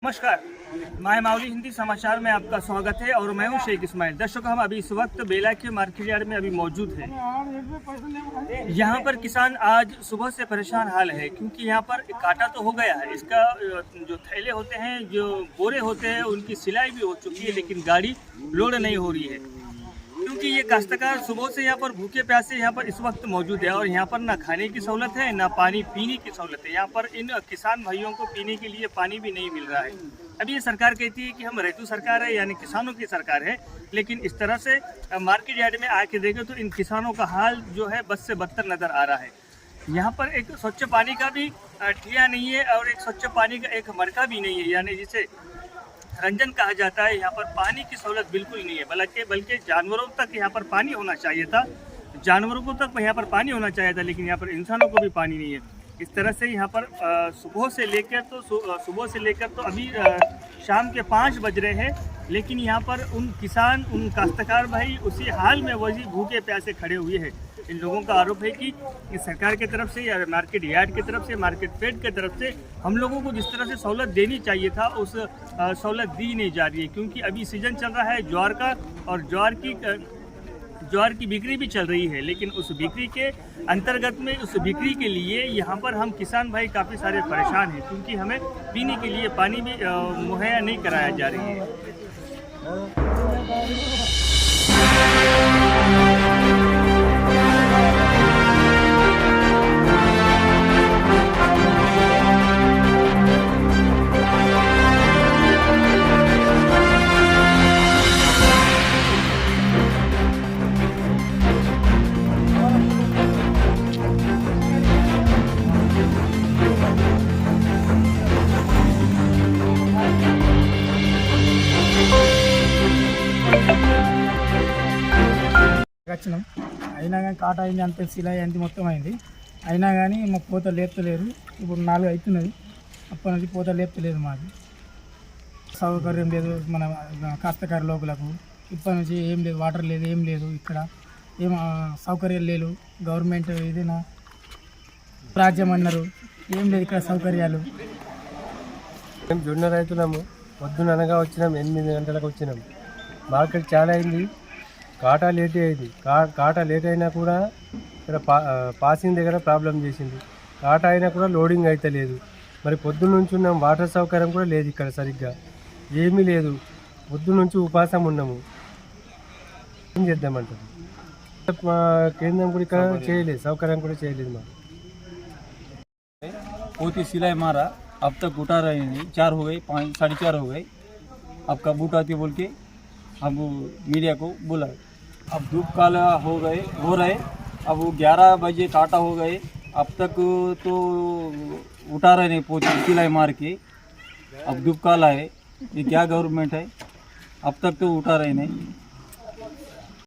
नमस्कार, माय माउली हिंदी समाचार में आपका स्वागत है और मैं हूं शेख इस्माइल। दर्शकों, हम अभी इस वक्त बेला के मार्केट यार्ड में अभी मौजूद हैं। यहां पर किसान आज सुबह से परेशान हाल है क्योंकि यहां पर काटा तो हो गया है। इसका जो थैले होते हैं, जो बोरे होते हैं, उनकी सिलाई भी हो चुकी है, लेकिन गाड़ी लोड नहीं हो रही है क्योंकि ये काश्तकार सुबह से यहाँ पर भूखे प्यासे यहाँ पर इस वक्त मौजूद है और यहाँ पर ना खाने की सहूलत है ना पानी पीने की सहूलत है। यहाँ पर इन किसान भाइयों को पीने के लिए पानी भी नहीं मिल रहा है। अभी ये सरकार कहती है कि हम रेतु सरकार है, यानी किसानों की सरकार है, लेकिन इस तरह से मार्केट यार्ड में आके देखें तो इन किसानों का हाल जो है बद से बदतर नज़र आ रहा है। यहाँ पर एक स्वच्छ पानी का भी ठिया नहीं है और एक स्वच्छ पानी का एक मटका भी नहीं है, यानी जिसे रंजन कहा जाता है। यहाँ पर पानी की सहूलत बिल्कुल नहीं है, बल्कि जानवरों तक यहाँ पर पानी होना चाहिए था। जानवरों को तक यहाँ पर पानी होना चाहिए था, लेकिन यहाँ पर इंसानों को भी पानी नहीं है। इस तरह से यहाँ पर सुबह से लेकर तो अभी शाम के 5 बज रहे हैं, लेकिन यहाँ पर उन काश्तकार भाई उसी हाल में वही भूखे प्यासे खड़े हुए हैं। इन लोगों का आरोप है कि सरकार की तरफ से या मार्केट यार्ड की तरफ से, मार्केट फेड की तरफ से हम लोगों को जिस तरह से सहूलत देनी चाहिए था उस सहूलत दी नहीं जा रही है, क्योंकि अभी सीजन चल रहा है ज्वार का और ज्वार की बिक्री भी चल रही है। लेकिन उस बिक्री के अंतर्गत में उस बिक्री के लिए यहाँ पर हम किसान भाई काफ़ी सारे परेशान हैं, क्योंकि हमें पीने के लिए पानी भी मुहैया नहीं कराया जा रही है। వచ్చినాం అయినా కానీ కాట అయింది, అంత సిలాయి అంత మొత్తం అయింది. అయినా కానీ మా పూత లేపుతలేరు. ఇప్పుడు 4 అవుతున్నది, అప్పటి నుంచి పూత లేపుతలేదు. మాకు సౌకర్యం లేదు, మన కాస్తకారు లోకులకు ఇప్పటి నుంచి ఏం లేదు, వాటర్ లేదు, ఏం లేదు, ఇక్కడ ఏం సౌకర్యాలు లేవు. గవర్నమెంట్ ఏదైనా రాజ్యం అన్నారు, ఏం లేదు ఇక్కడ సౌకర్యాలు. మేము జొన్న రైతులము. పొద్దుననగా వచ్చినాం, 8 గంటలకు వచ్చినాం. మార్కెట్ చాలా అయింది, కాటా లేట్ అయింది. కాటా లేట్ అయినా కూడా ఇక్కడ పాసింగ్ దగ్గర ప్రాబ్లం చేసింది. కాటా అయినా కూడా లోడింగ్ అయితే లేదు. మరి పొద్దున్న నుంచి ఉన్నాం, వాటర్ సౌకర్యం కూడా లేదు ఇక్కడ, సరిగ్గా ఏమీ లేదు. పొద్దున్న నుంచి ఉపాసం ఉన్నాము. ఏం చేద్దామంటారు? మా కేంద్రం కూడా ఇక్కడ చేయలేదు, సౌకర్యం కూడా చేయలేదు. మాకు पोती सिलाई मारा, अब तक उठा रहे नहीं, 4 हो गई, 5 साढ़े 4 हो गई। अब कब उठाती बोल के हम मीडिया को बोला। अब धूप काला हो रहे, अब वो 11 बजे काटा हो गए, अब तक तो उठा रहे नहीं पोती सिलाई मार के। अब धूप काला है, ये क्या गवर्नमेंट है? अब तक तो उठा रहे नहीं।